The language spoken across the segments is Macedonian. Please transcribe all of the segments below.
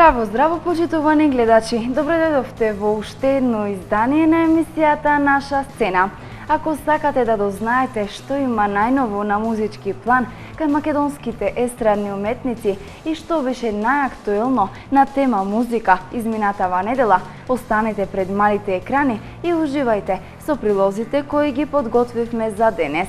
Здраво, здраво, почитувани гледачи. Добро дојдовте во уште едно издание на емисијата Наша сцена. Ако сакате да дознаете што има најново на музички план кај македонските естрадни уметници и што беше најактуелно на тема музика изминатава недела, останете пред малите екрани и уживајте со прилозите кои ги подготвивме за денес.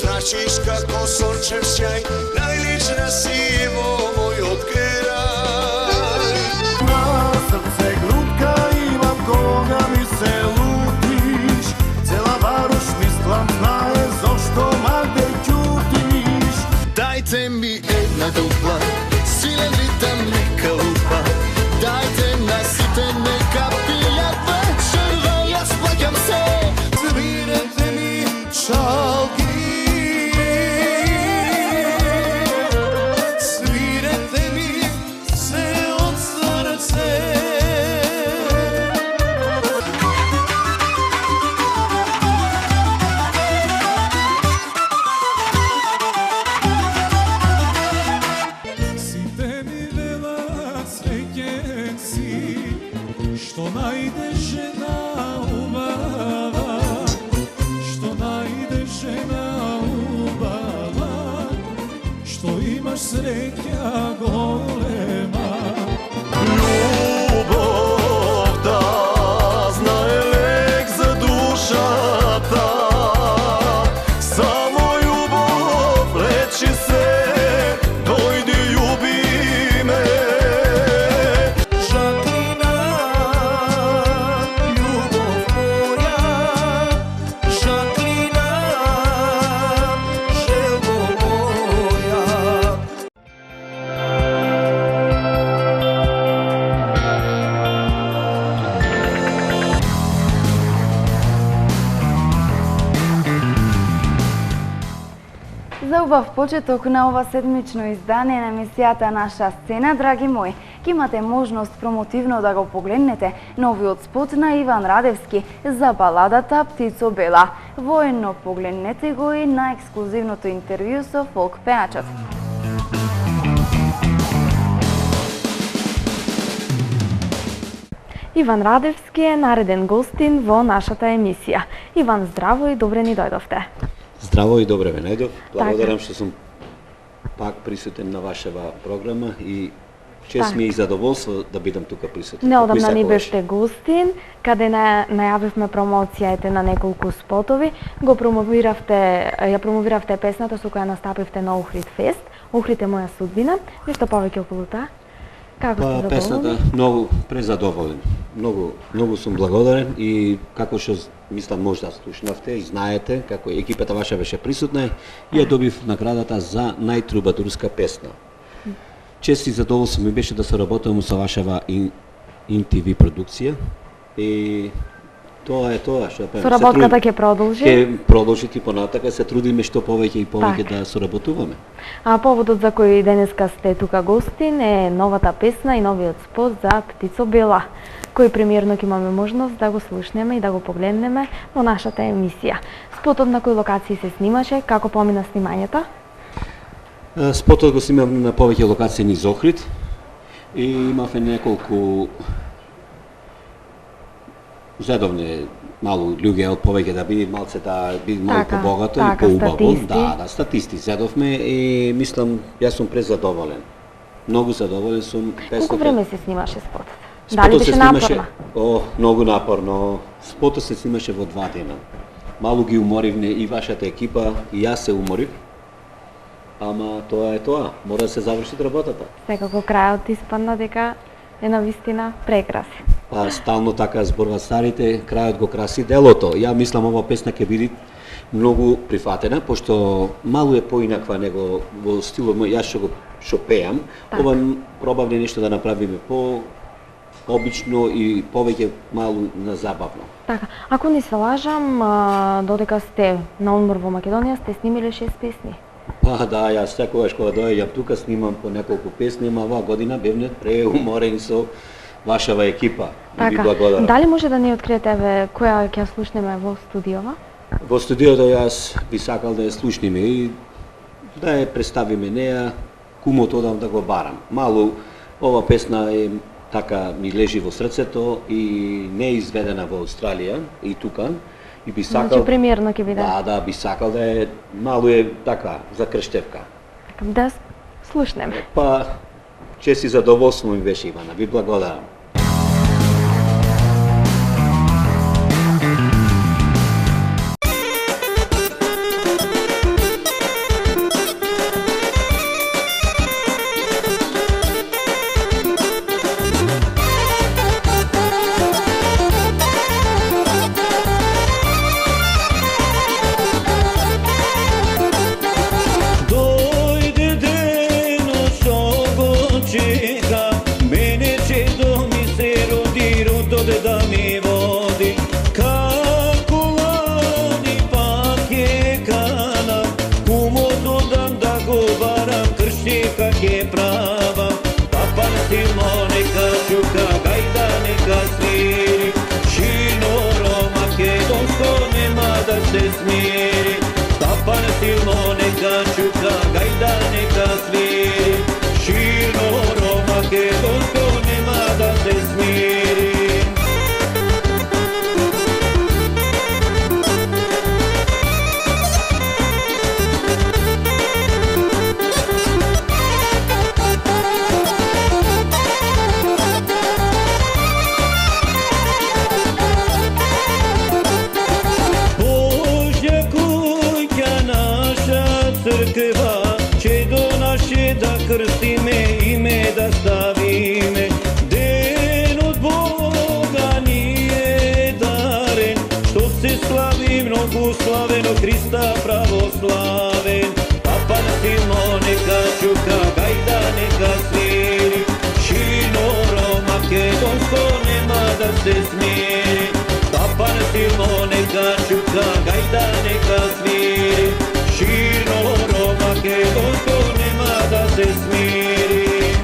Značiš kako sončev sjaj najlična si vo moj od kraj. Na srce grutka imam koga mi se lutiš, cela varoš mislim znaje zašto magde ćutiš. Dajte mi jedna dupla, silen ritam neka lupa, dajte nasite neka pijat večer, ja splakam se. Svirajte mi čalki, što najde žena ubava, što najde žena ubava, što imaš sreća golema. Ljubov da znaje lek za dušata, samo ljubav reći se, dojdi ljubi me. За убав почеток на ова седмично издание на емисијата Наша сцена, драги мои, ќе имате можност промотивно да го погледнете новиот спот на Иван Радевски за баладата Птицо Бела. Воено погледнете го и на ексклузивното интервју со фолк пеачот. Иван Радевски е нареден гостин во нашата емисија. Иван, здраво и добре ни дојдовте. Здраво и добре ве најдов. Благодарам што сум пак присутен на вашава програма и чест ми е и задоволство да бидам тука присутен. Неодамна ни беше гостин, каде најавивме промоцијаите на неколку спотови, ја промовиравте песната со која настапивте на Охрид фест. Охрид е моја судбина. Нешто повеќе околу таа? Како сте Песната задоволни? многу презадоволен. Многу сум благодарен и како што мислам можда слушнавте и знаете како екипата ваша беше присутна и ја добив наградата за најтрубадурска песна. Чест и задоволство ми беше да соработувам со вашава ТВ продукција и тоа е тоа што правиме. Соработката ќе продолжи. Ќе продолжи и понатака, се трудиме што повеќе и повеќе Така. да соработуваме. А поводот за кој денеска сте тука гостин е новата песна и новиот спот за Птицо Бела, кој премиерно ќе имаме можност да го слушнеме и да го погледнеме во нашата емисија. Спотот на кој локации се снимаше, како помина снимањето? Спотот го снимам на повеќе локации низ Охрид и имавме неколку зедовне малу луѓе од повеќе да биде малце да биде малку Така, побогато така, и поубаво. статисти. Да, статисти зедовме и мислам јас сум презадоволен. Многу задоволен сум. Колку време се снимаше спотот? Дали Спотот беше се снимаше, напорно? многу напорно. Спотот се снимаше во 2 дена. Малу ги уморивме и вашата екипа, и јас се уморив. Ама тоа е тоа, мора да се заврши работата. Секако крајот испадна дека е навистина прекрасен. Стално така зборуваат старите, крајот го краси делото. Ја мислам ова песна ќе биде многу прифатена, пошто малу е поинаква него во стилот мој, јас што пеам. Така. Ова пробавме нешто да направиме по обично и повеќе малу на забавно. Така, ако не се лажам, додека сте на одмор во Македонија, сте снимиле 6 песни. Да, јас секогаш кога доаѓам тука снимам по неколку песни, ама оваа година бевме преуморени со вашава екипа. И ви Така, благодарам. дали може да не откриете еве која ќе ја слушнеме во студиова? Во студиото јас би сакал да ја слушниме и да ја представиме неа, кумот одам да го барам. Малу ова песна е така ми лежи во срцето и не е изведена во Австралија и тука. И би сакал Значи премиерно ќе биде. Да, би сакал да е малу е така за крштевка. Така, да слушнеме. Чест и задоволство ми беше, Ивана. Ви благодарам. Дојде денот што го чека, мене че до ми се роди, родот да ми води. Како лани пак е кана, кумот одам да го барам, крштика ќе правам. Папа на силно нека чука, гајда нека свири, шиноро македонско нема да се смири. Папа на силно нека чука, гајда нека свири, шиноро македонско нема да се смири. Божја куќа наша црква, че до наше да крстиме, име да ставиме. Денот Бога ни е дарен, што се слави многу славено, Христа православен. Папа на силно нека чука, гајда нека свири, шиноро македонско нема да се смири. Папа на силно нека чука, гајда нека свири, шиноро македонско нема да се смири.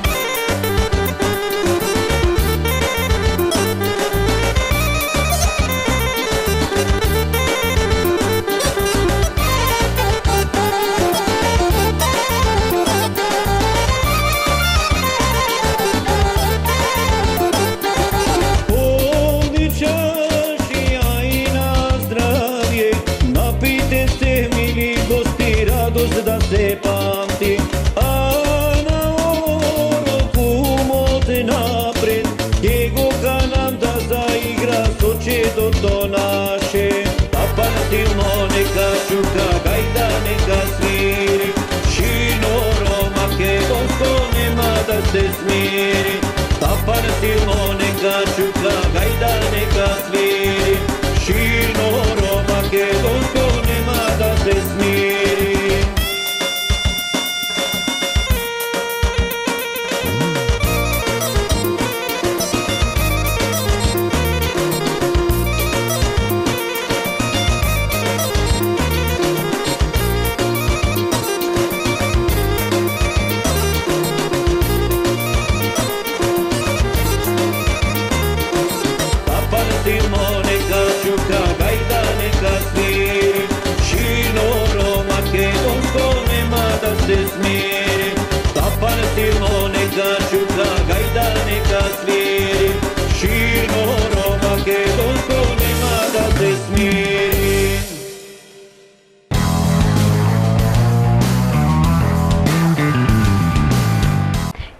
Полни чашија и на здравје, напите се мили гости, радост да се памти. А на оро кумот напред, ќе го канам да заигра со чедото наше. Папа на силно нека чука, гајда нека свири, шиноро македонско нема да се смири.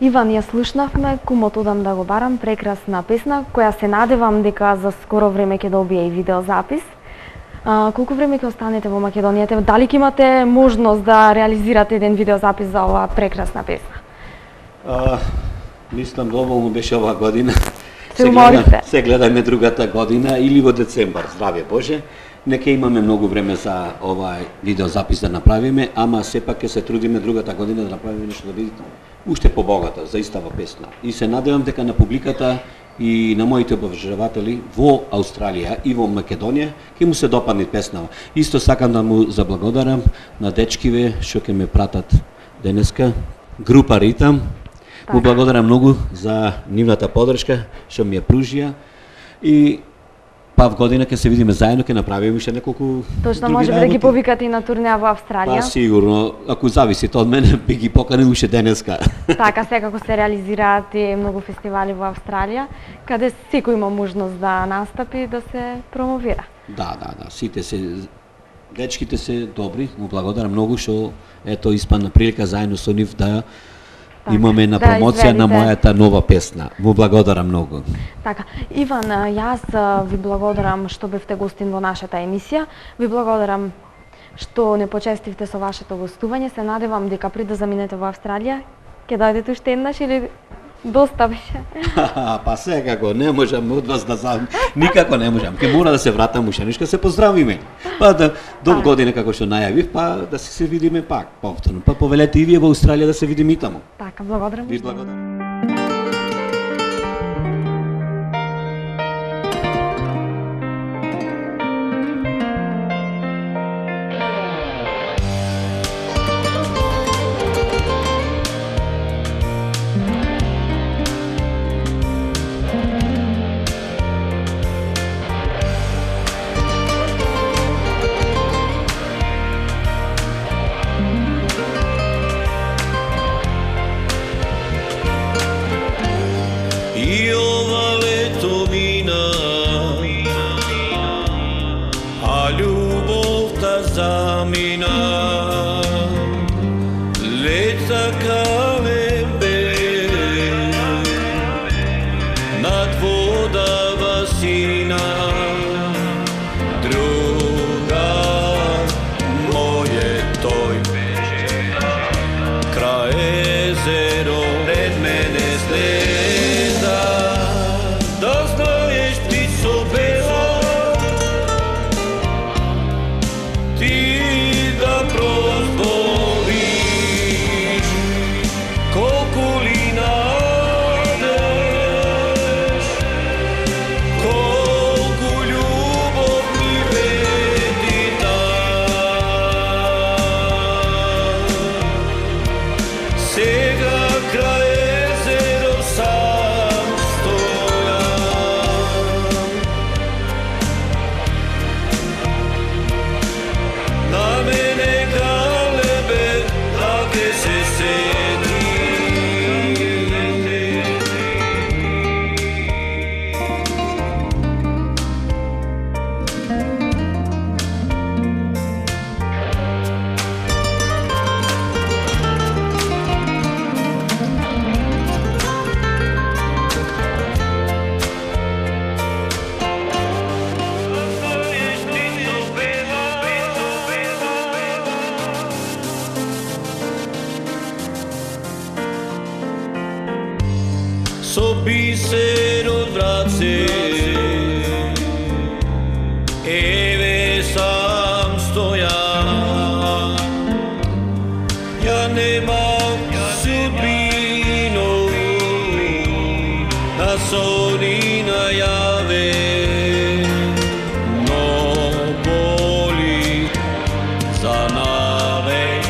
Иван, ја слушнавме Кумот одам да го барам, прекрасна песна, која се надевам дека за скоро време ќе добие и видеозапис. Колку време ќе останете во Македонија? Дали ќе имате можност да реализирате еден видеозапис за оваа прекрасна песна? Мислам доволно беше оваа година. Се уморите. Се гледаме другата година или во децембар, здравје Боже. Нека имаме многу време за овај видеозапис да направиме, ама сепак ќе се трудиме другата година да направиме нешто да видите уште побогато за истава песна. И се надевам дека на публиката и на моите обожаватели во Австралија и во Македонија ќе му се допадне песнава. Исто сакам да му заблагодарам на дечкиве што ќе ме пратат денеска, група Ритам. Му благодарам многу за нивната поддршка што ми ја пружија и па в година ќе се видиме заедно, ќе направиме уште неколку Точно, може би да ги повикате и на турнеа во Австралија. Па сигурно, ако зависи од мене, би ги поканил уште денеска. Така, секако се реализираат и многу фестивали во Австралија, каде секој има можност да настапи и да се промовира. Да, сите се дечките се добри, му благодарам многу што ето испадна прилика заедно со нив да имаме една промоција на мојата нова песна. Му благодарам многу. Така, Иван, јас ви благодарам што бевте гостин во нашата емисија. Ви благодарам што не почестивте со вашето гостување. Се надевам дека пред да заминете во Австралија, ќе дојдете уште еднаш или доста беше? Па секако, не можам од вас да никако не можам. Ке мора да се вратам уште, нешто се поздравиме. Па да до година како што најавив, па да се видиме пак повторно. Па повелете и вие во Австралија да се видиме и таму. Така, благодарам. Ви благодарам. So biser od vrace Eve sam stojam Ja nemam sudbinu Da soni najave No boli za navek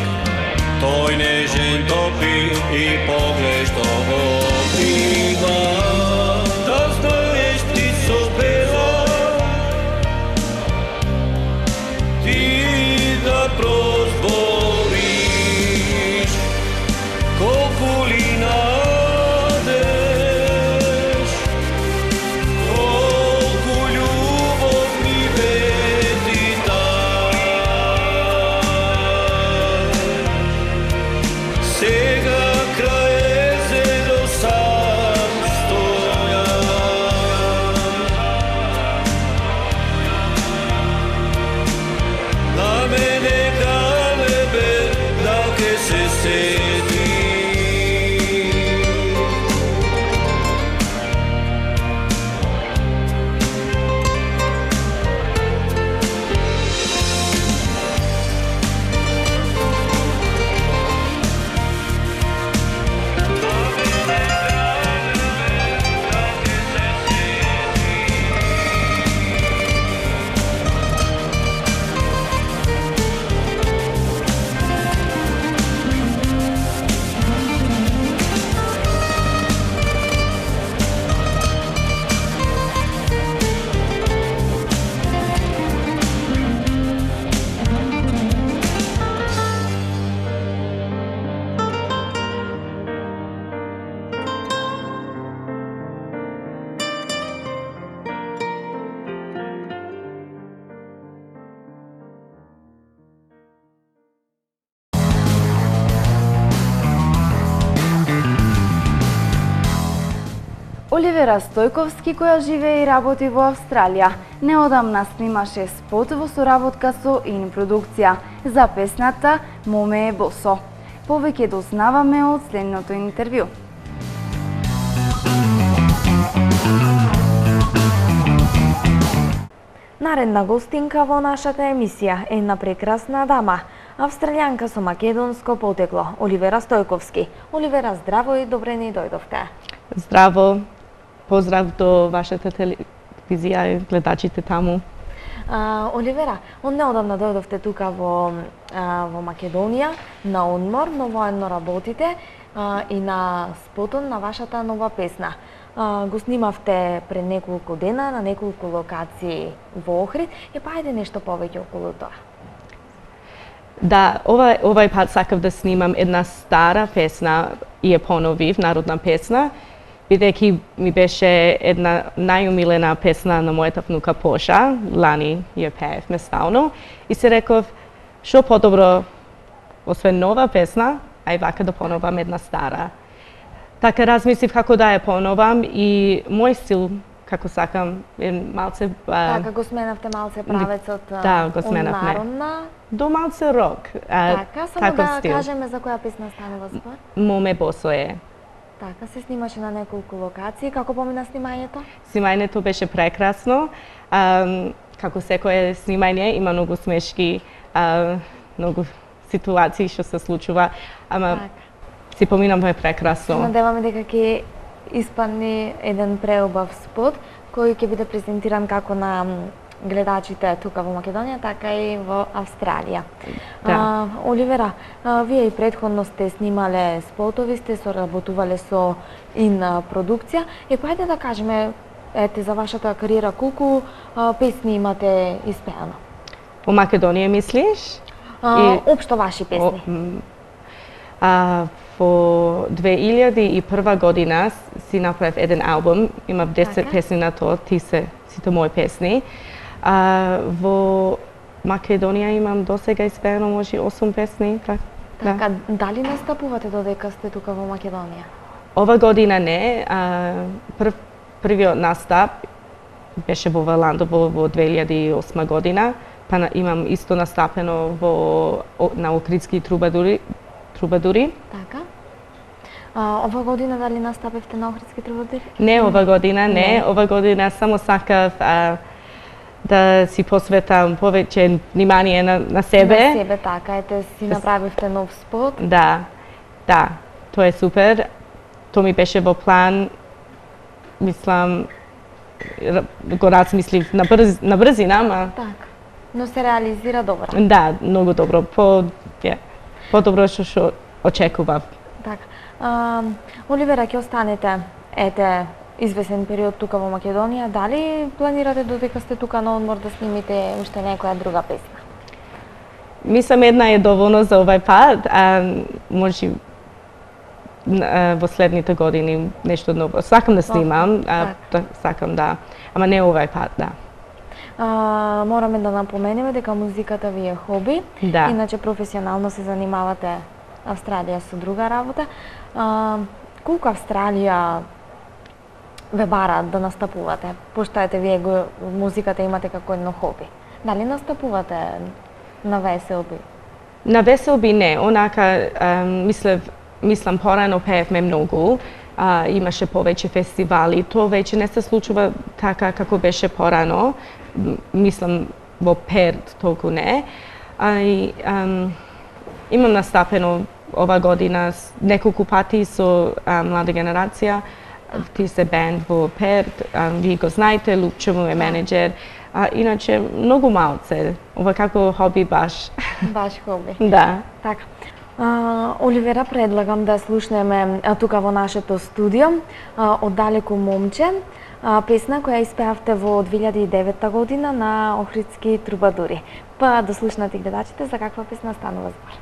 Toj nežen topi I pogled što obiva сети. Оливера Стојковски, која живее и работи во Австралија, неодамна снимаше спот во соработка со Ин продукција за песната Моме е босо. Повеќе дознаваме од следното интервју. Наредна гостинка во нашата емисија е една прекрасна дама, австралијанка со македонско потекло, Оливера Стојковски. Оливера, здраво и добре ни дојдовте. Здраво, поздрав до вашата телевизија и гледачите таму. Оливера, од неодамна дојдовте тука во Македонија на одмор, но воедно работите и на спотон на вашата нова песна. Го снимавте пред неколку дена на неколку локации во Охрид и па ајде нешто повеќе околу тоа. Да, овај пат сакав да снимам една стара песна и ја поновив, народна песна, бидејќи ми беше една најумилена песна на мојата внука Поша, лани ја пеевме стално, и се реков, што подобро, освен нова песна, ај вака да поновам една стара. Така размислив како да ја поновам и мој стил, како сакам, е малце... Така го сменавте малце правецот да, го сменавме. Од народна До малце рок. Така, само таков да стил. кажеме за која песна станува збор. Моме босо е. Така, се снимаше на неколку локации. Како помина снимањето? Снимањето беше прекрасно. Како секое снимање има многу смешки, многу ситуации што се случува, ама си поминавме прекрасно. Надеваме дека ќе испадне еден преубав спот кој ќе биде презентиран како на гледачите тука во Македонија, така и во Австралија. Да. Оливера, вие и претходно сте снимале спотови, сте соработувале со Ин продукција. И па ајде да кажеме, ете, за вашата кариера, колку песни имате испеано? Во Македонија мислиш? Општо ваши песни. Во 2001 година си направив еден албум, имав 10 песни на тоа, сите мои песни. Во Македонија имам досега испеано може 8 песни. Така, дали настапувате додека сте тука во Македонија? Ова година не. Првиот настап беше во Валандово во 2008 година, па имам исто настапено на Охридски трубадури. Така. Ова година дали настапевте на Охридски трубадури? Не, ова година не. Ова година само сакав да си посветам повеќе внимание на себе. На себе, така, ете, си направивте нов спот. Да, тоа е супер. Тоа ми беше во план, мислам, го размислив на брзина, ама... Така, но се реализира добро. Да, многу добро, подобро што очекував. Така. Оливера, ќе останете, ете, извесен период тука во Македонија. Дали планирате додека сте тука на одмор да снимите уште некоја друга песна? Мислам една е доволно за овај пат, може во следните години нешто ново. Сакам да снимам, сакам да, ама не овај пат, да. Мораме да напоменеме дека музиката ви е хоби, да. Иначе професионално се занимавате Австралија со друга работа. Колку Австралија ве бараат да настапувате? Пошто ете вие музиката имате како едно хоби. Дали настапувате на веселби На веселби не, онака мислам порано пеевме многу, имаше повеќе фестивали, тоа веќе не се случува така како беше порано, мислам во Перт толку не. Имам настапено ова година неколку пати со млада генерација, ти се бенд во Перт, вие го знаете, Лупчо му е менеджер, иначе многу малце, ова како хоби баш. Баш хоби. Да. Така. Оливера, предлагам да слушнеме тука во нашето студио "Оддалеку момче", песна која испеавте во 2009 година на Охридски трубадури. Па да слушнат и гледачите за каква песна станува збор.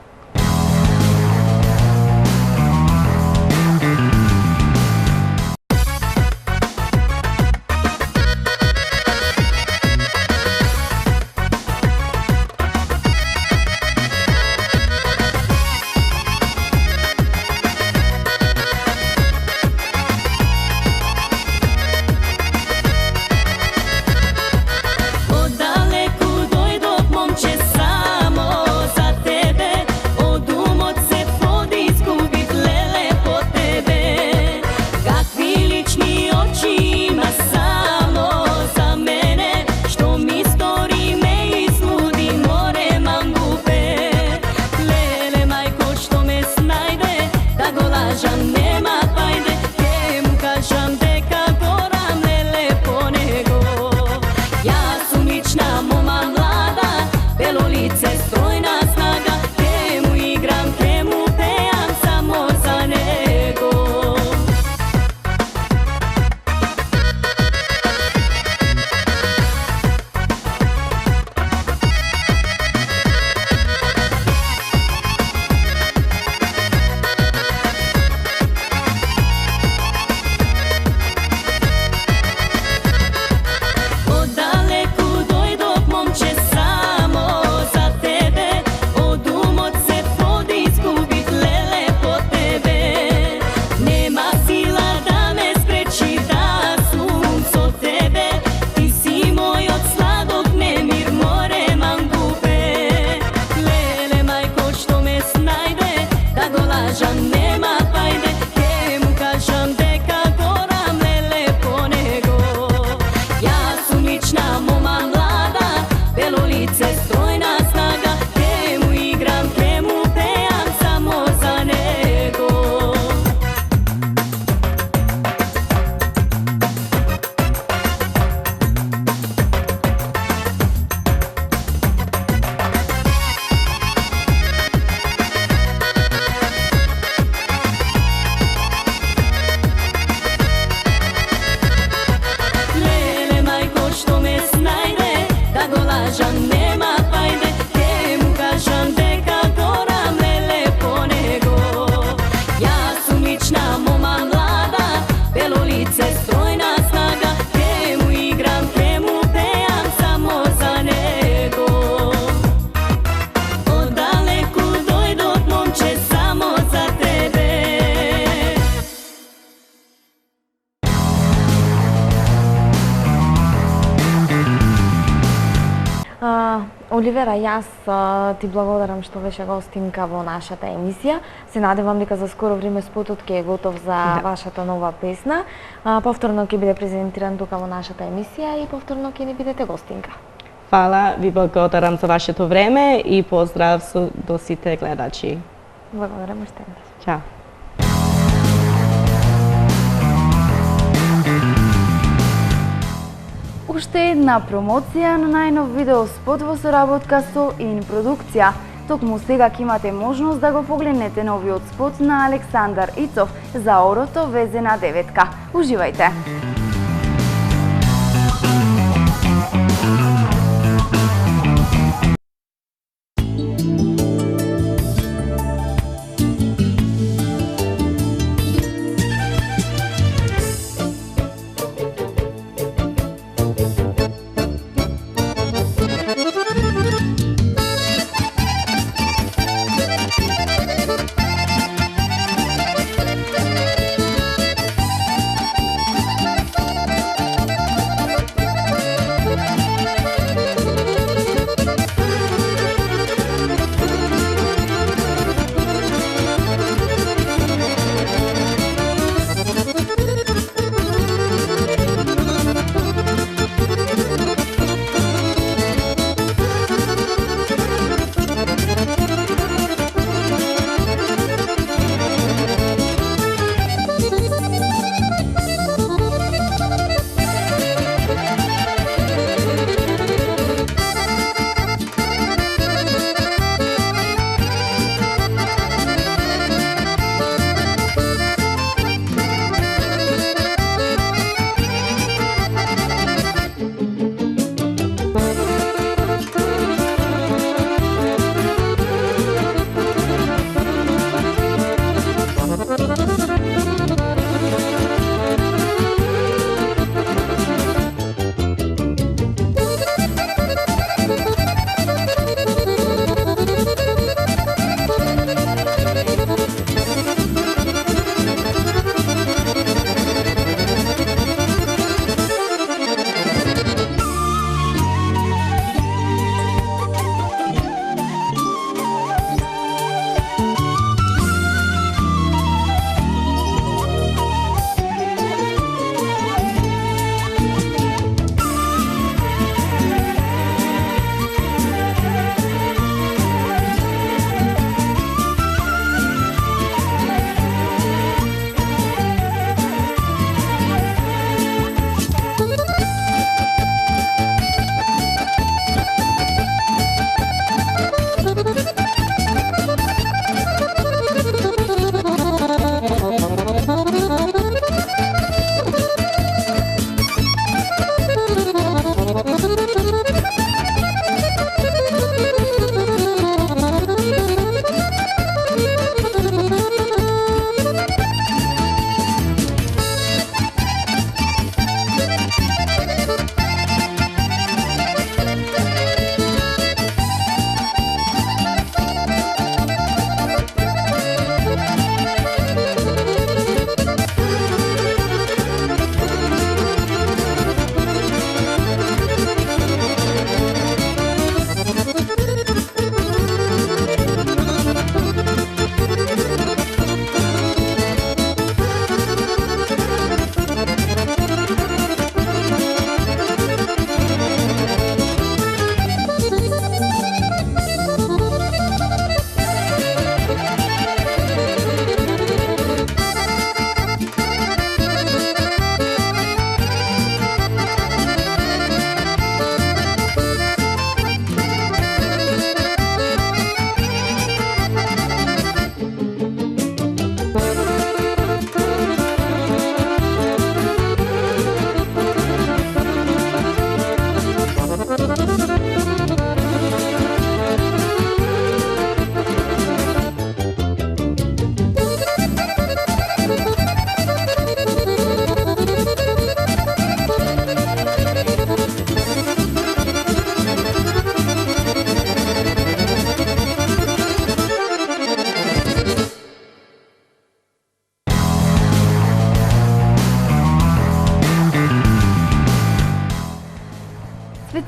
Оливера, јас ти благодарам што беше гостинка во нашата емисија. Се надевам дека за скоро време спотот ќе е готов за вашата нова песна. Повторно ќе биде презентиран тука во нашата емисија и повторно ќе ни бидете гостинка. Фала, ви благодарам за вашето време и поздрав до сите гледачи. Благодарам уште еднаш. Чао. Уште една промоција на најнов видеоспот во соработка со ИН продукција. Токму сега ќе имате можност да го погледнете новиот спот на Александар Ицов за Орото везена деветка. Уживајте!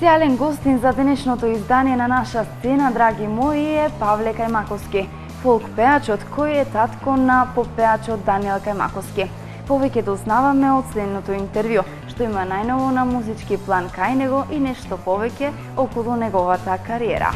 Специјален гостин за денешното издание на наша сцена, драги мои, е Павле Кајмаковски, фолк пеачот кој е татко на попеачот Даниел Кајмаковски. Повеќе дознаваме од следното интервју, што има најново на музички план кај него и нешто повеќе околу неговата кариера.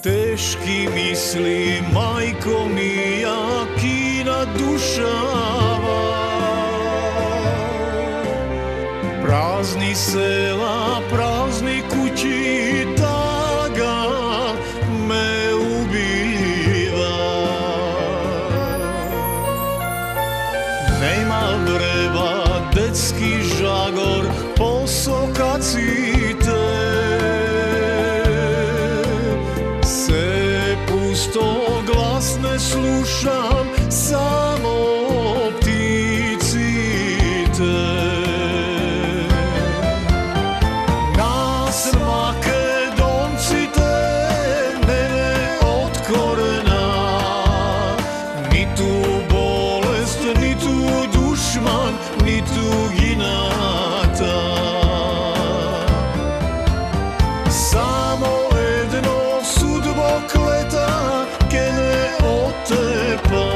Teški misli, majko mija, ki nadušava. Prazni sela, prazni kući, taga me ubiva. Nema vreba, detski žagor, posokacite. Pusto glas ne slušam, samo pticite. Nas Makedoncite, mene od korena, ni tu bolest, ni tu dušman, ni tu ginata. Samo jedno sudbo kleta kene otepa,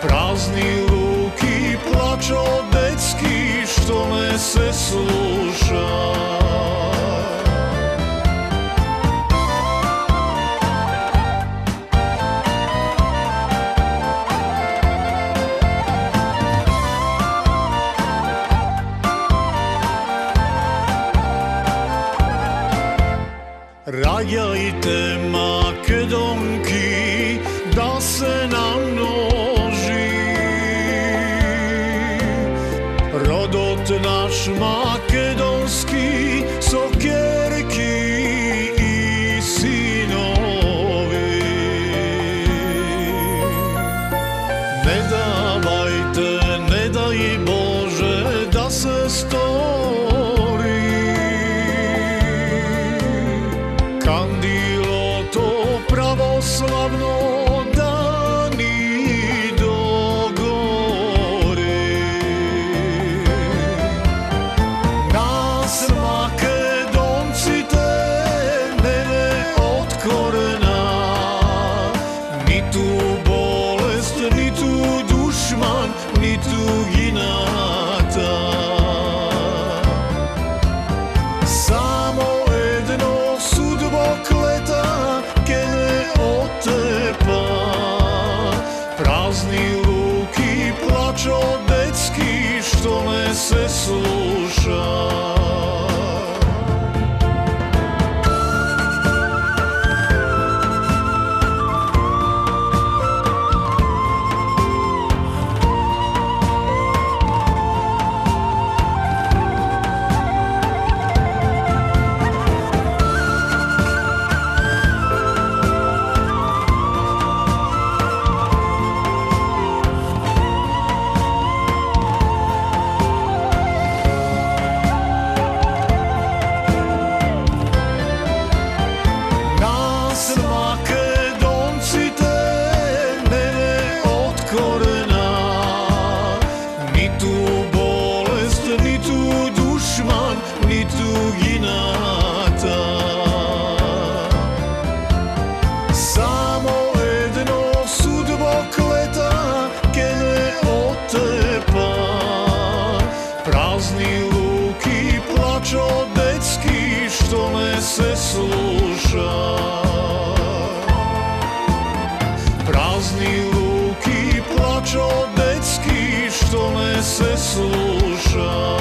prazni ruki plačo detski što ne se sluša. Rađajte Makedonki da se namnoži, rodot naš makedonski, sokjerki i sinovi. Ne davajte, ne daj Bože da se kandilo to pravoslavno da ni dogori. Nas Makedoncite, mene od korena, ni tu bolest, ni tu dušman, ni tu ginata. Samo jedno sudbo kleta kene otepa, prazni ruki plačo detski što ne se sluša. Se sluša, prazni ruki plačo detski što ne se sluša.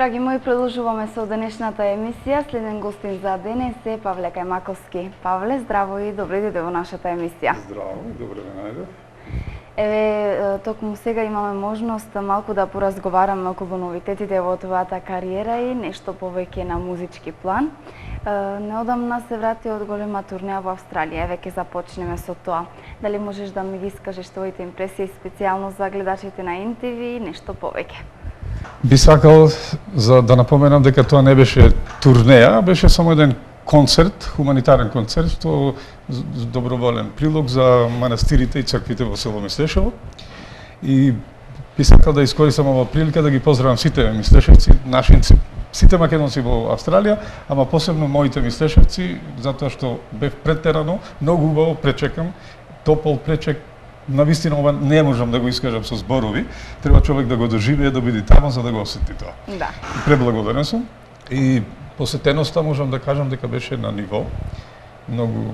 Драги мои, продолжуваме со денешната емисија. Следен гостин за денес е Павле Кајмаковски. Павле, здраво и добре дојде во нашата емисија. Здраво и добре ве најдов. Еве, токму сега имаме можност малку да поразговараме околу новитетите во твојата кариера и нешто повеќе на музички план. Неодамна се врати од голема турнеја во Австралија. Еве ќе започнеме со тоа. Дали можеш да ми ги искажеш твоите импресии специјално за гледачите на NTV и нешто повеќе? Би сакал за да напоменам дека тоа не беше турнеја, беше само еден концерт, хуманитарен концерт, што доброволен прилог за манастирите и црквите во село Мислешево. И би сакал да искористам ова прилика да ги поздравам сите мислешевци, нашинци, сите македонци во Австралија, ама посебно моите мислешевци, затоа што бев претерано, многу убаво пречекам, топол пречек. Навистина ова не можам да го искажам со зборови, треба човек да го доживее, да биде таму за да го осети тоа. Да. Преблагодарен сум и посетеноста можам да кажам дека беше на ниво. Многу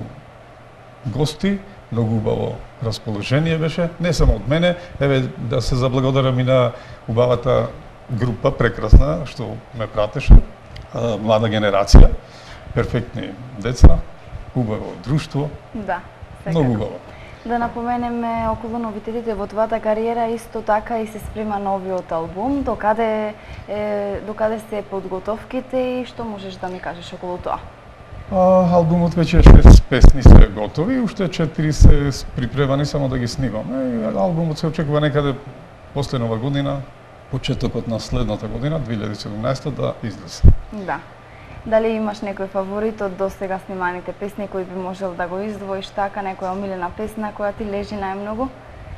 гости, многу убаво расположение беше, не само од мене, еве да се заблагодарам и на убавата група прекрасна што ме пратеше, млада генерација, перфектни деца, убаво друштво. Да. Многу убаво. Да напоменеме околу новитетите во твојата кариера, исто така и се спрема новиот албум. Докаде се подготовките и што можеш да ми кажеш околу тоа? Албумот веќе 6 песни се готови, уште 4 се припремани само да ги снимаме. Албумот се очекува некаде после Нова година, почетокот на следната година, 2017, да излезе. Да. Дали имаш некој фаворит од досега сниманите песни кој би можел да го издвоиш, така некоја омилена песна која ти лежи најмногу,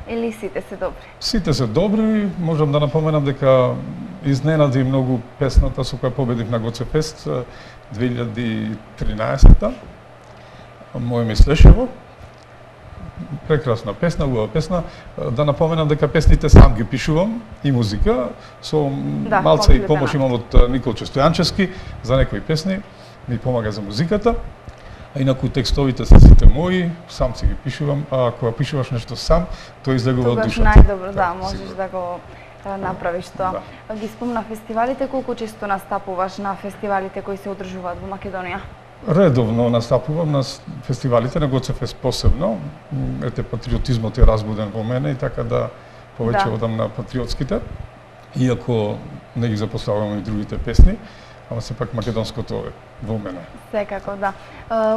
или сите се добри? Сите се добри, можам да напоменам дека изненади многу песната со која победив на Гоце Фест 2013-та. Мој Мислешево. Прекрасна песна, убава песна. Да напоменам дека песните сам ги пишувам и музика, со малце и помош имам од Николче Стојанчевски за некои песни, ми помага за музиката. А инаку текстовите се сите мои, сам си ги пишувам, а кога пишуваш нешто сам, тоа излегува од душата. Тогаш најдобро, да, можеш да го направиш тоа. Да. Ги спомна фестивалите, колку често настапуваш на фестивалите кои се одржуваат во Македонија? Редовно настапувам на фестивалите, на Гоце Фест посебно. Ете, патриотизмот е разбуден во мене и така да повеќе одам на патриотските. Иако не ги запоставувам и другите песни, ама сепак македонското е во мене. Секако, да.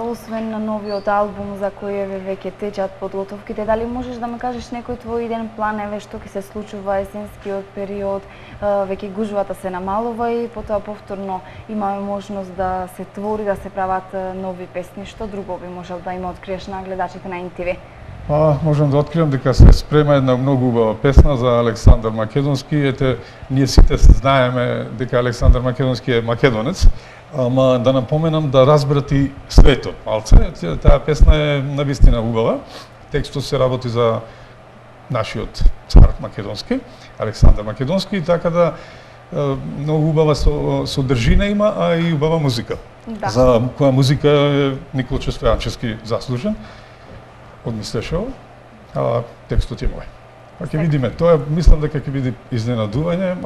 Освен на новиот албум за кој веќе течат подготовките, дали можеш да ме кажеш некој твој иден план, еве што ќе се случува есенскиот период, веќе гужвата се намалува и потоа повторно имаме можност да се твори, да се прават нови песни, што друго би можел да има откриеш на гледачите на NTV? Можам да откриам дека се спрема една многу убава песна за Александар Македонски. Ете, ние сите знаеме дека Александар Македонски е македонец, ама да напоменам да разберат и светот малце. Таа песна е навистина убава. Текстот се работи за нашиот цар македонски, Александар Македонски, така да многу убава содржина има, а и убава музика. Да. За која музика е Николче Стојанчевски заслужен од Мислешево, а текстот е мој. Ќе видиме, тоа мислам дека ќе биде изненадување,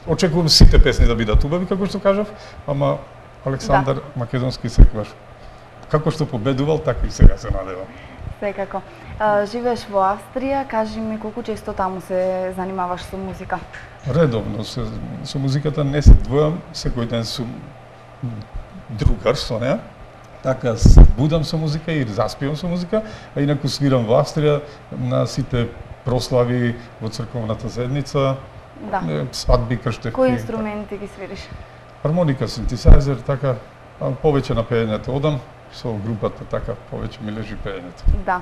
очекувам сите песни да бидат убави, како што кажав, ама Александар Македонски секогаш како што победувал, така и сега се надевам. Секако. Живееш во Австрија, кажи ми колку често таму се занимаваш со музика? Редовно со музиката не се двојам, секој ден сум другар со неа. Така се будам со музика и заспивам со музика, а инаку свирам во Австрија на сите прослави во црковната седница, свадби, крштевки. Кои инструменти ги свириш? Хармоника, синтесайзер, така, повеќе на пеењето одам, со групата, така, повеќе ми лежи пеењето. Да.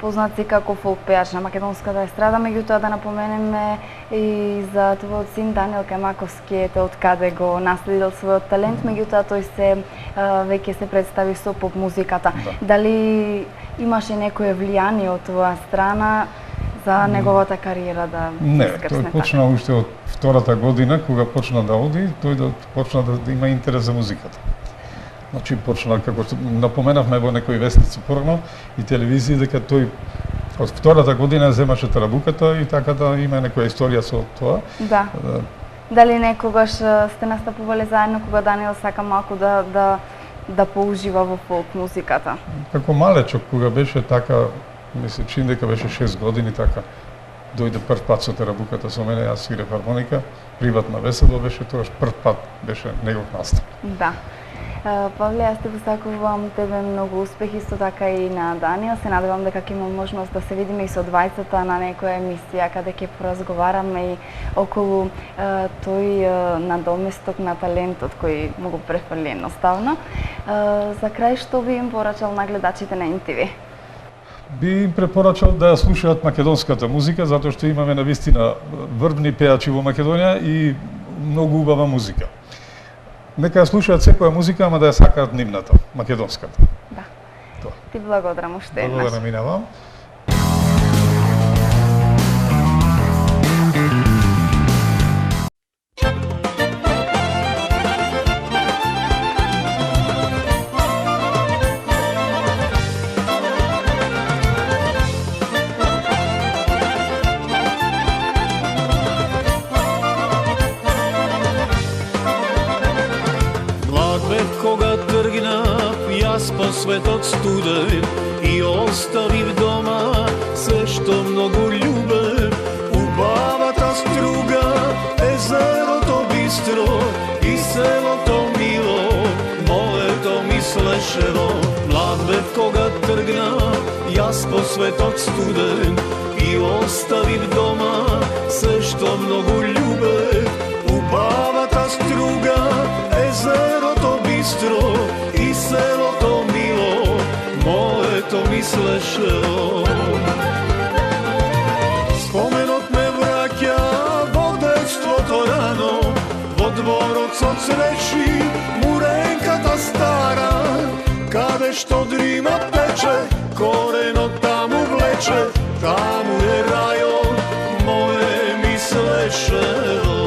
Познат си како фолк пејач на македонската естрада, меѓутоа да напоменеме и за твојот син Даниел Кајмаковски, ете од каде го наследил својот талент, меѓутоа тој се веќе се представи со поп музиката. Да. Дали имаше некое влијание од твоја страна за неговата кариера да искрсне? Не, тој почна уште од втората година, кога почна да оди, тој почна да има интерес за музиката. Значи почна, како напоменавме во некои вестници порано и телевизии, дека тој од втората година земаше тарабуката и така да има некоја историја со тоа. Да. Дали некогаш сте настапувале заедно кога Даниел сака малку да поужива во фолк музиката? Како малечок, кога беше така, ми се чини дека беше 6 години така, дојде прв пат со терабуката со мене, јас свирев хармоника, приватна весело беше тоа, прв пат беше негов настап. Да. Павле, јас те посакувам тебе многу успех, исто така и на Даниел. Се надевам дека ќе имам можност да се видиме и со двајцата на некоја емисија каде ќе поразговараме и околу тој надоместок на талентот кој му го префрли едноставно. За крај, што би им порачал на гледачите на NTV? Би им препорачал да слушаат македонската музика, затоа што имаме навистина врвни пеачи во Македонија и многу убава музика. Нека ја слушаат секоја музика, ама да ја сакаат нивната, македонската. Да. Тоа. Ти благодарам уште еднаш. Благодарам и на вам. Кога тргнав јас по светот студен и оставив дома се што многу љубев, убавата струга, езерото бистро и селото мило, моето мислешево. Млад бев кога тргнав јас по светот студен и оставив дома се што многу љубев, убавата струга, езерото бистро и селото мило, моето мислешево. Споменот ме враќа во детството рано, во дворот со цреши, муренката стара, каде што дрима пече, коренот таму влече, таму е рајот, мое мислешево.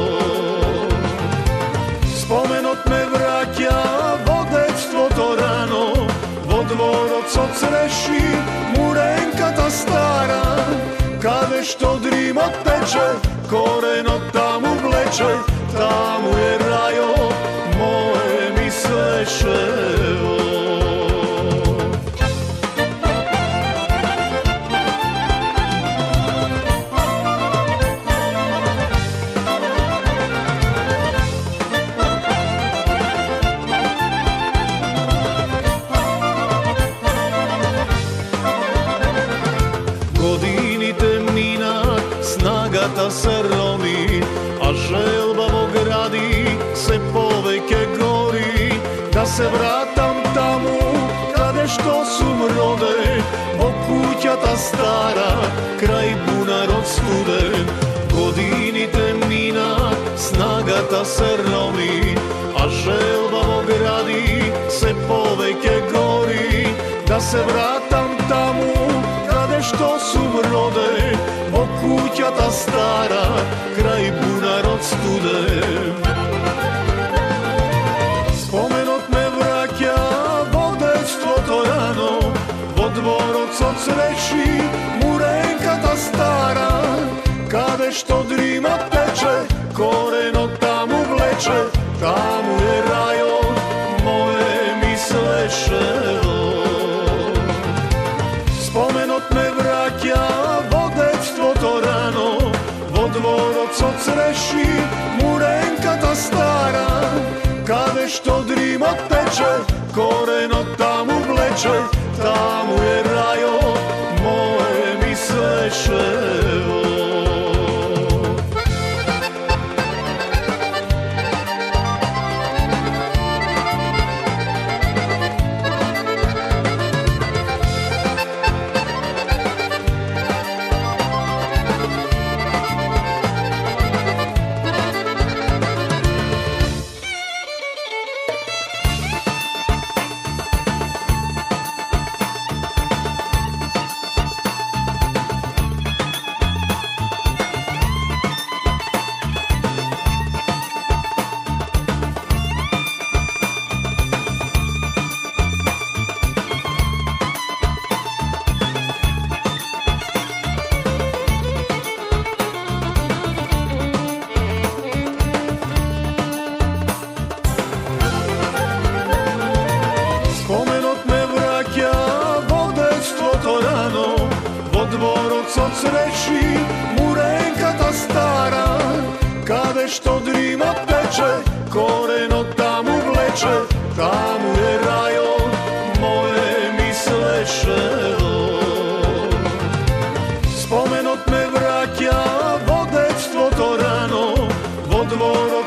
Споменот ме враќа во детството рано, во дворот со цреши, муренката стара, каде што дримот пече, коренот таму влече, таму е рајот, мое мислешево. Се роми, а желба во гради се повеќе гори, да се вратам таму каде што сум роден, во куќата стара, крај бунарот студен. Годините мина, снагата се роми, а желба во гради се повеќе гори, да се вратам таму каде што сум роден, во куќата стара, крај бунарот студен. Споменот ме враќа во детството рано, во дворот со цреши, муренката стара, каде што дримат пече, коренот таму влече, таму е рајот, мое мислешево. Споменот ме враќа во детството рано, во дворот со цреши, муренката стара, каде што дримот пече, коренот таму влече, таму е рајот, мое мислешево.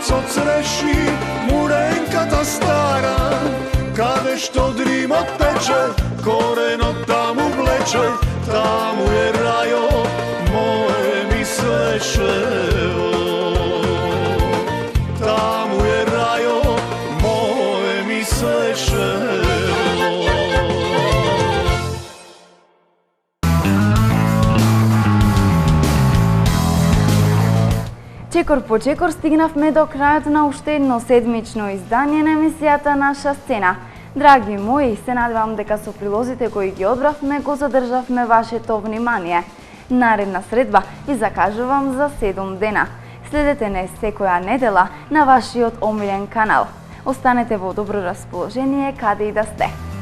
co creši murenkata stara, kade što drima teče, koreno tamo vleče, tamo je rajo moje misleše. Tamo je rajo moje misleše. Чекор по чекор стигнавме до крајот на уште едно седмично издание на емисијата Наша сцена. Драги мои, се надевам дека со прилозите кои ги одбравме го задржавме вашето внимание. Наредна средба ви закажувам за 7 дена. Следете не секоја недела на вашиот омилен канал. Останете во добро расположение каде и да сте.